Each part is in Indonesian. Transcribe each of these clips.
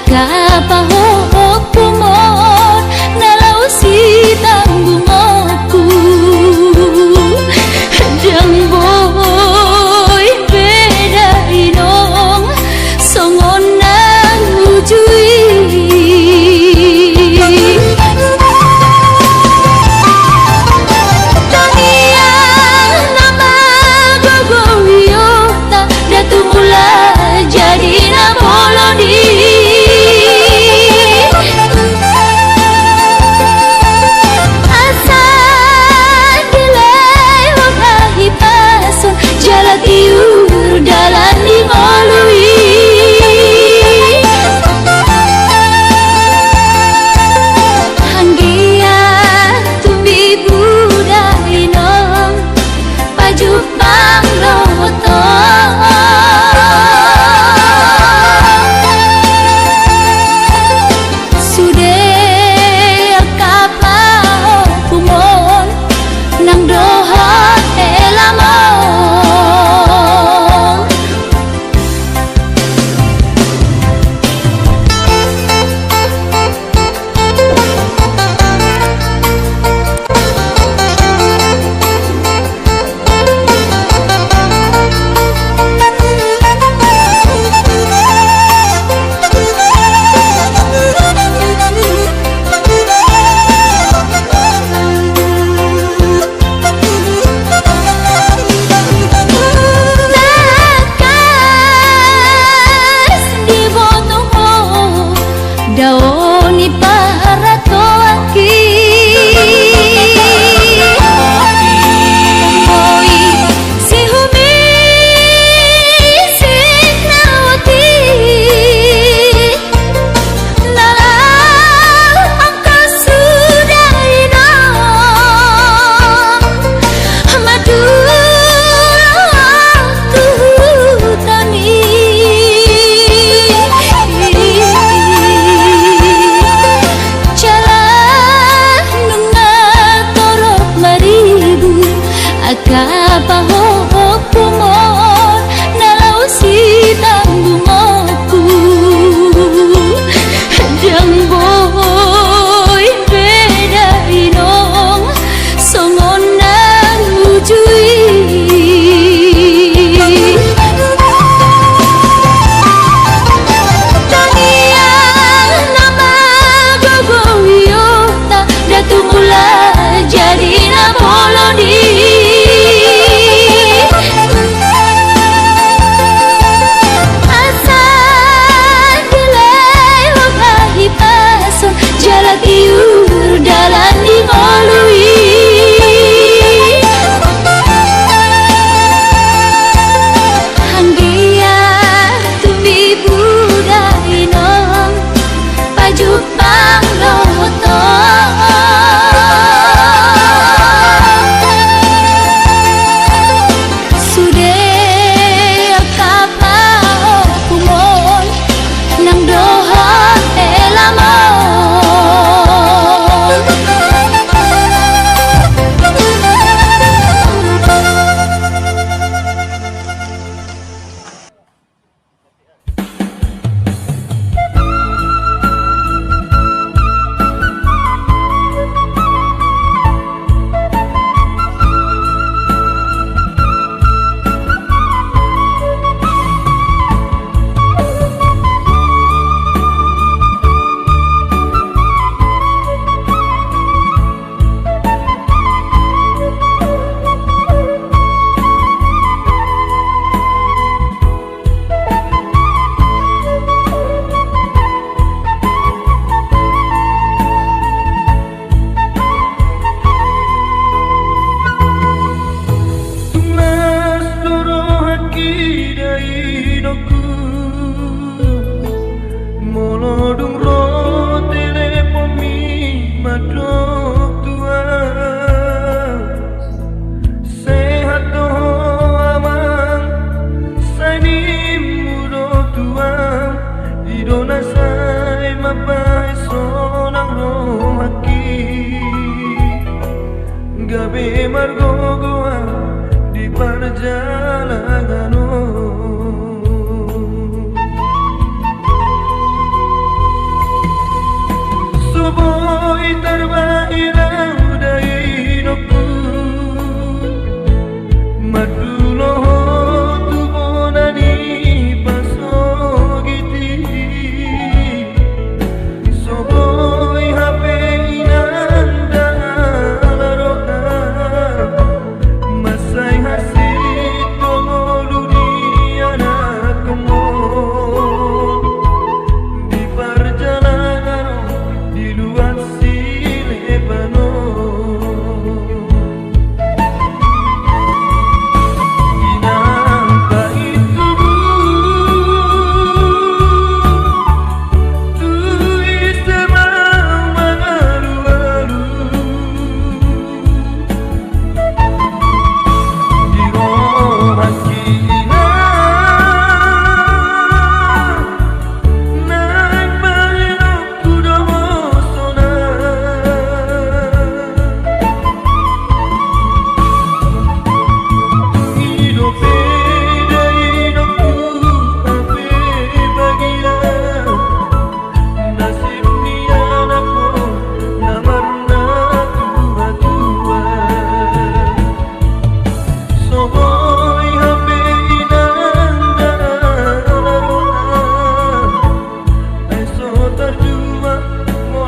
Akapahok kumon nalau si tanggungoku Jang boy beda inong songon nang ujui Tania nama gogowiota datu mula jadi namolodi Jalatiur dalam dimolui Hanggia tumbi budai nong Pajuk bang lotong Sudah kapau kumon Nang doha elamon Daoni para toaki Oi si humi si nawati Nala angka sudah inang Madu tuhutani Akapahok kumon nalau si tanggungoku Jang boy beda inong songon nang ujui Tania nama gogowiota datu mula jadi namolodi Jalatiur dalam dimolui Hanggia tumbi budai nong Pajuk bang lotong Sudah kapau kumon Nang doha elamon Gabi margogoa di perjalanan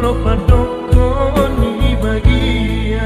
molo padoko ni bagia.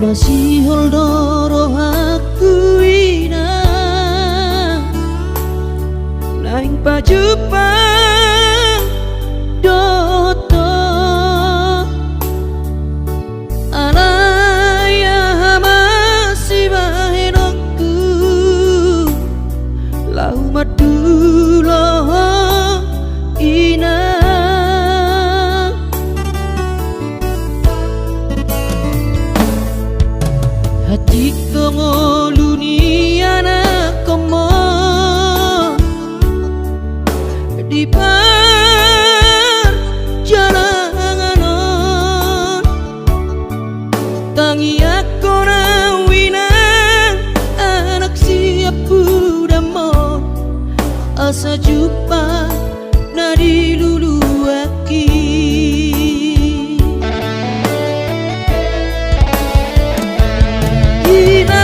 Masih holdoro aku ina lain pajupang doto alaya masih bahenokku lau madulo ina hati kongolu ni anak komo di perjalanan tangi aku rawinang anak siap budamon asa jumpa nadi lulu aki ina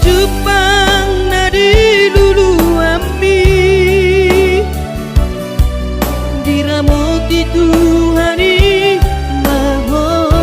Jepang nadi lulu ami diramoti Tuhani mahon.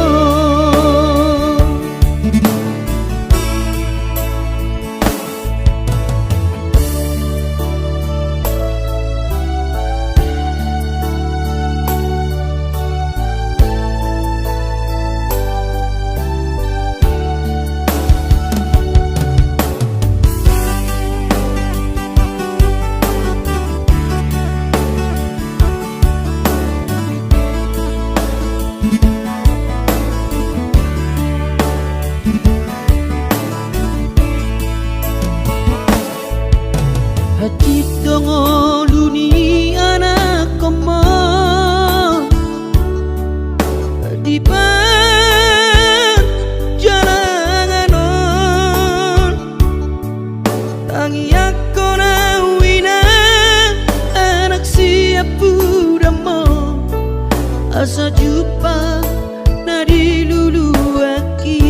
Hati dongo luni anak koma di perjalanan tangi aku nawina anak siapu damo asa jumpa nadi lulu aki.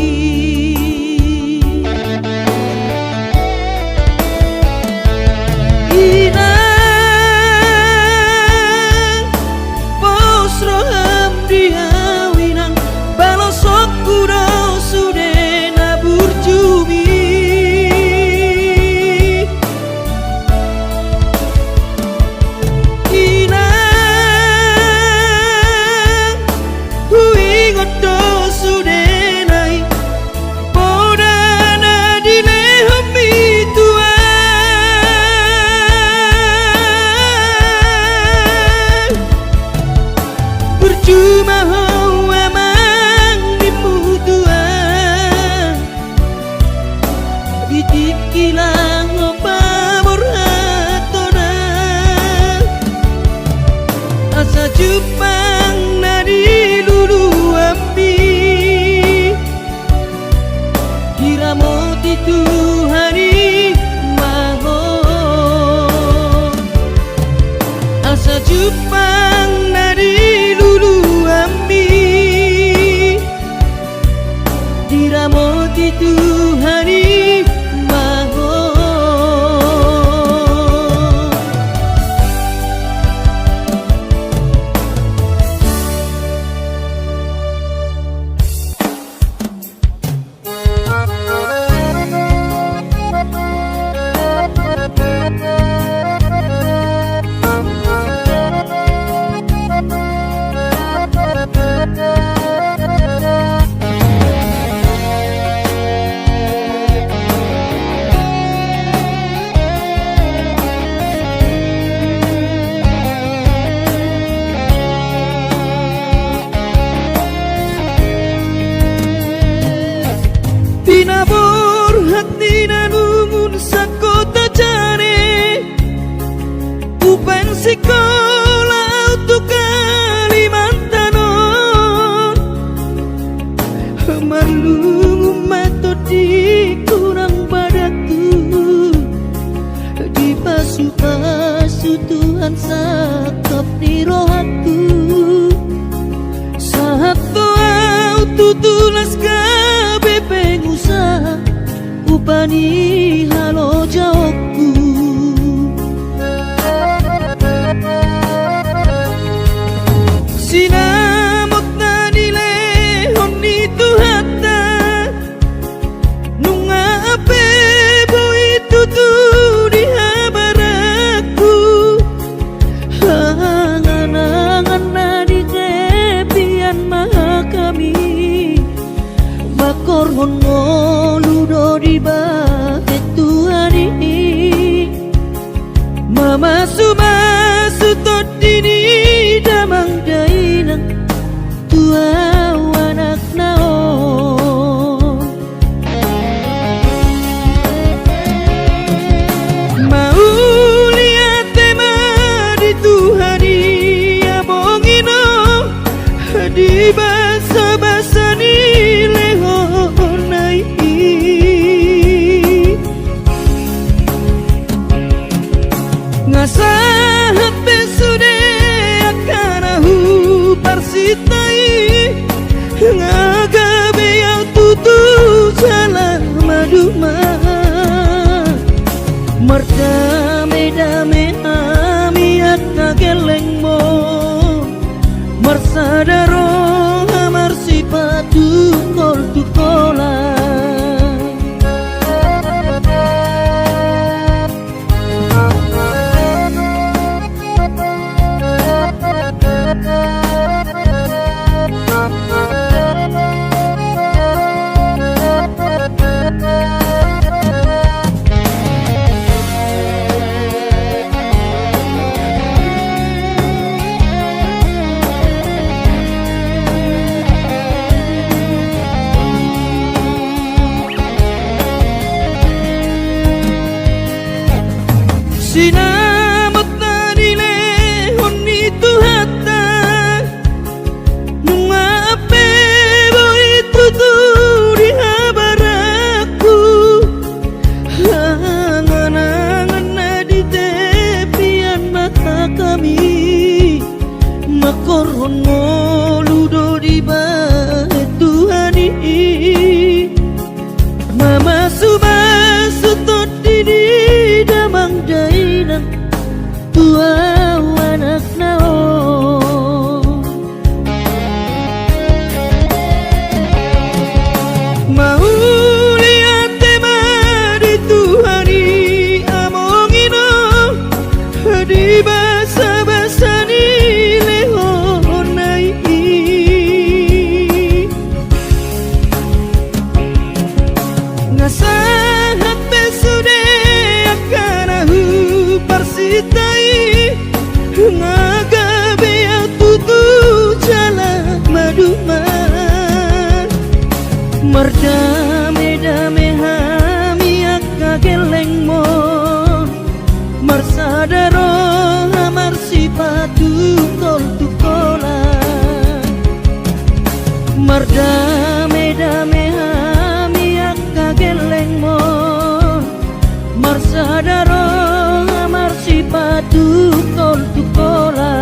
Cuma hawa mangimu Tuhan ditikilang pamorhatona asa Jepang nadi lulu ami diramoti Tuhani mahon asa Jepang nadi diramoti Tuhani mahon. Tinabur hati nanungun sakota jane upan sekolah untuk Kalimantanon marlungu matodi kurang padaku di pasu-pasu Tuhan sakap di rohaku saat doa tutulas kabe pengusaha upani halo jawabku sinamot na nilehon ni Tuhata nunga ape boy tutu di habaraku hangan-hangan na di kepian maha kami korhon ngoludo di bahet Tuhani mama sumasu todini damang dainang tua anak naon mau lihat tema di Tuhani abongino di basa-basa nilai ngasa Sinamot na nilehon nito hata nung apero ituturi habaraku angan-angan na di tepian mata kami makoron mo ludo di bahet Tuhani mama subasutot dini damang dainang tua anak nao mau lihat tema di Tuhani amongino di basa-basa ni lehonai ngasahat pesude akanahu parsitai ngagabe tutu jala maduma merdame-dame hami akageleng mo marsadaro hamar sipatu kol tukola merdame-dame hami akageleng mo marsadaro hamar sipatu kol tukola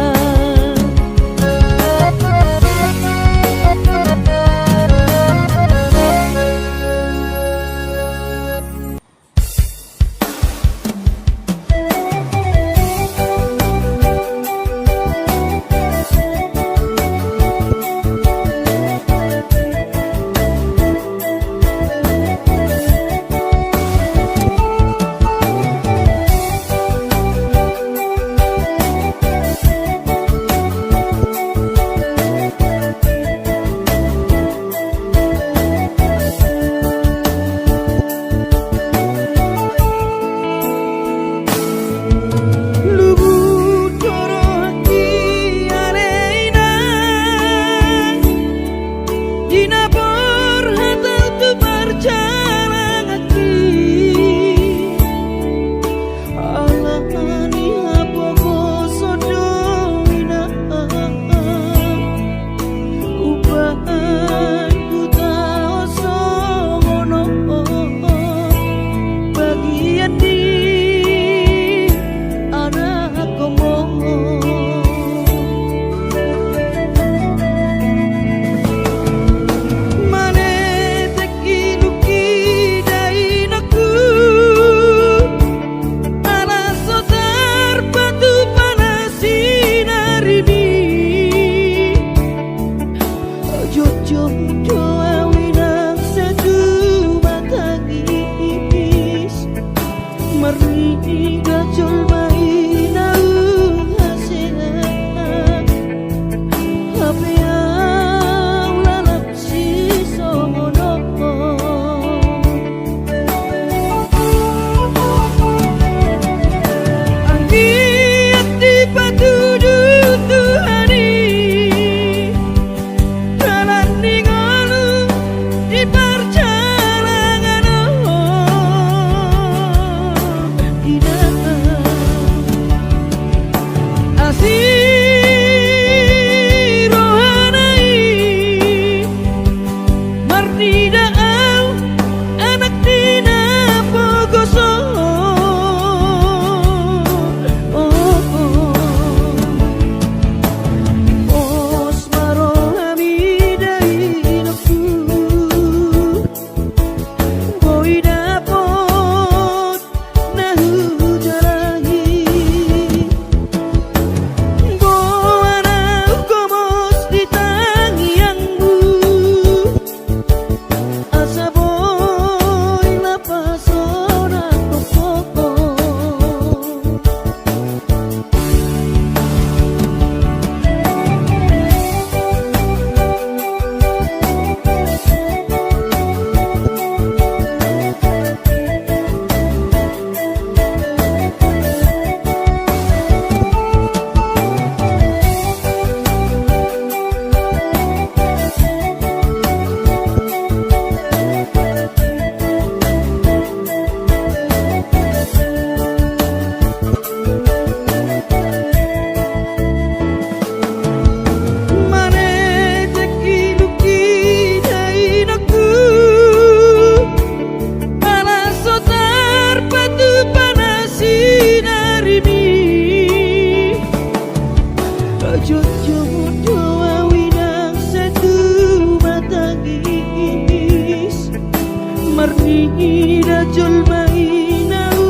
rajul mainau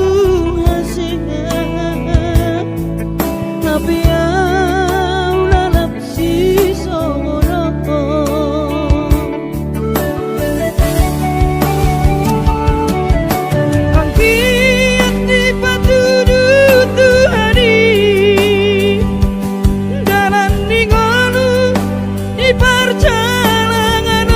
hasengat tapi au lalap si soro angkiat di patudu Tuhani dalan ningonu di perjalanan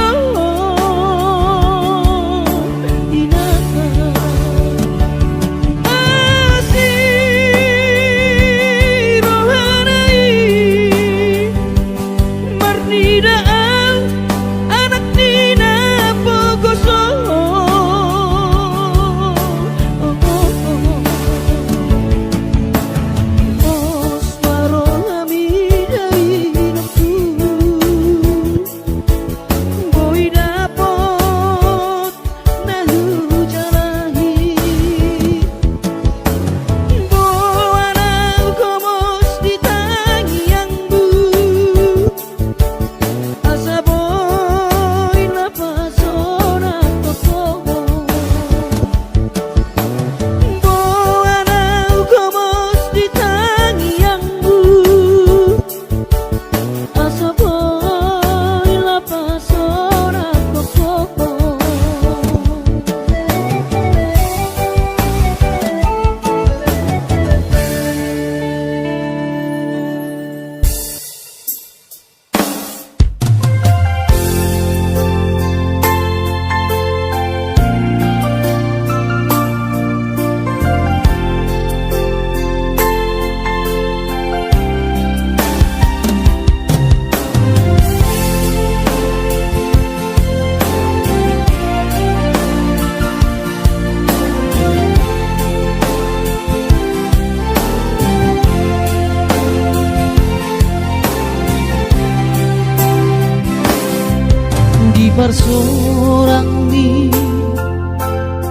bersorang di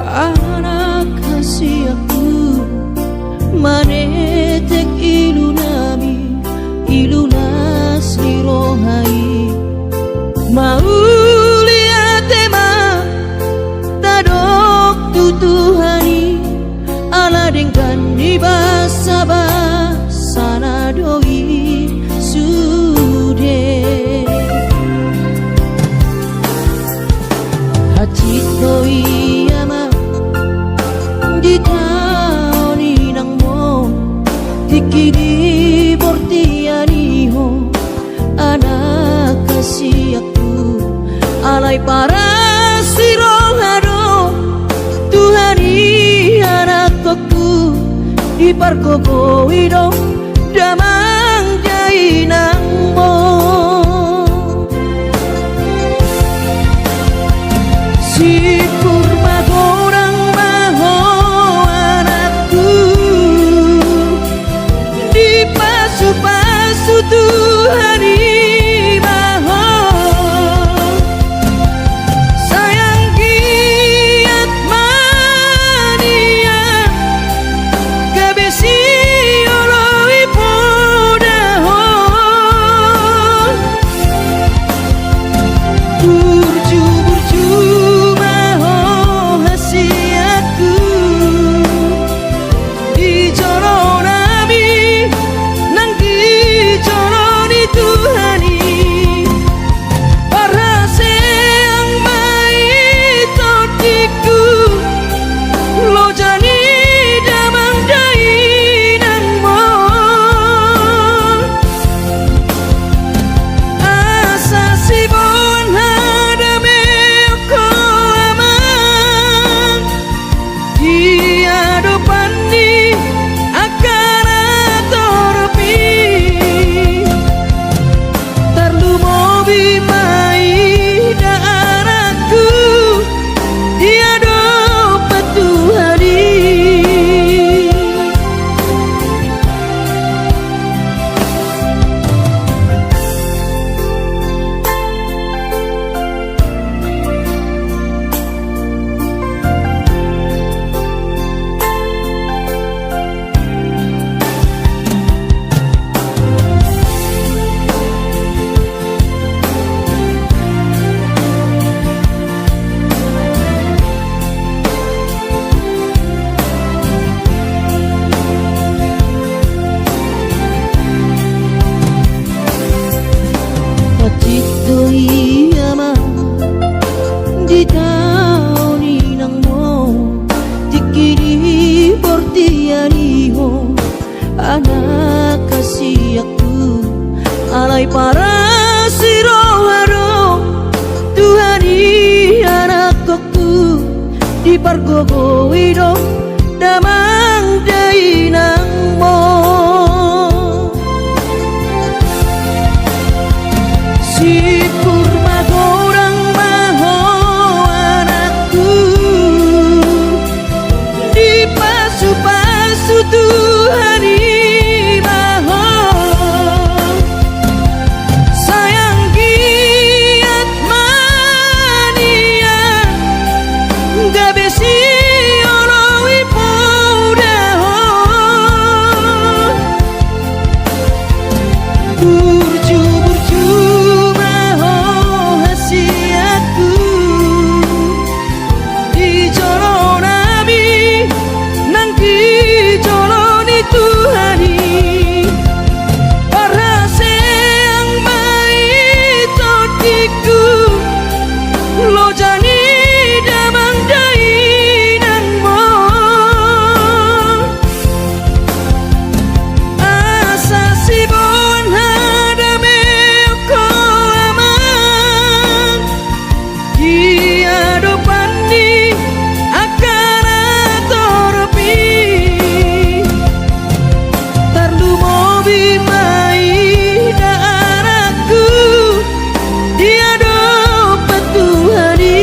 anak kasih aku manetek ilu nami ilu nasli rohai mau lihat tema tadok tutuhani ala dengkan di basa sana doi sude Hacitoi ama di taoni nang mo tikidi bortiani ho anak kasih aku alai para sirohado Tuhani anak aku di parkoko wido damang jai nang mo si kurma gorang maho anakku di pasu-pasu Tuhani maho sayang giat mania kabesi oloi podaho burju-burju itu kau ni nang mo dikiri portiari ho anak kasih aku alai para siroharo Tuhani anak aku di pargogo wido damang dai nang mo si purma gorang maho anakku di pasu-pasu Tuhani maho sayang giat mania gak besi olowi podaho burju-burju maho hasiatku di jolo nami nang di jolo ni Tuhani parase ang maitotiku lo jani damang dai nang mo asa sibon hadame ko amang dia depan ni akan atoropi tarlu mobi mai da anakku dia dapat Tuhani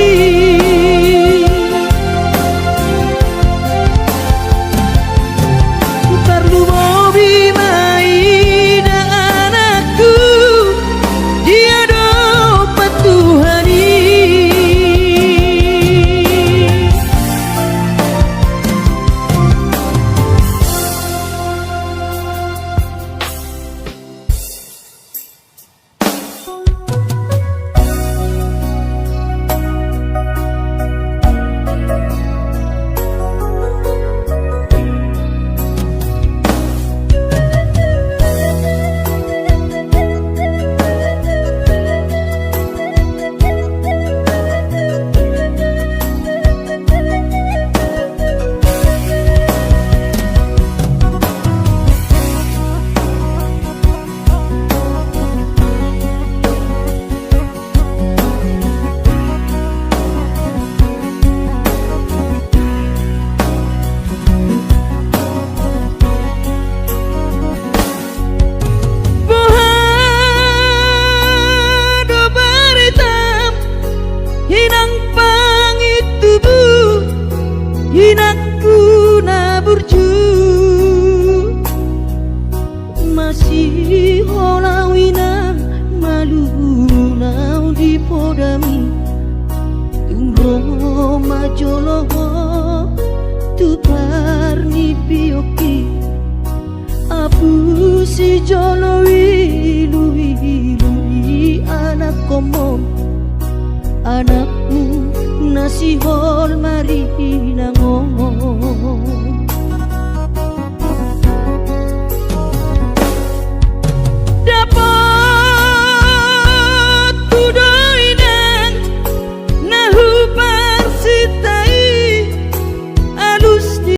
tarlu mobi mai da anakku dia dapat Tuhani Bohado baritam hinang pangitubu hinakku na burju masih holawina malu nau di podami tungro majoloho tu parni pioki apu si jolo wilu anak komo anakmu nasi hol mari nango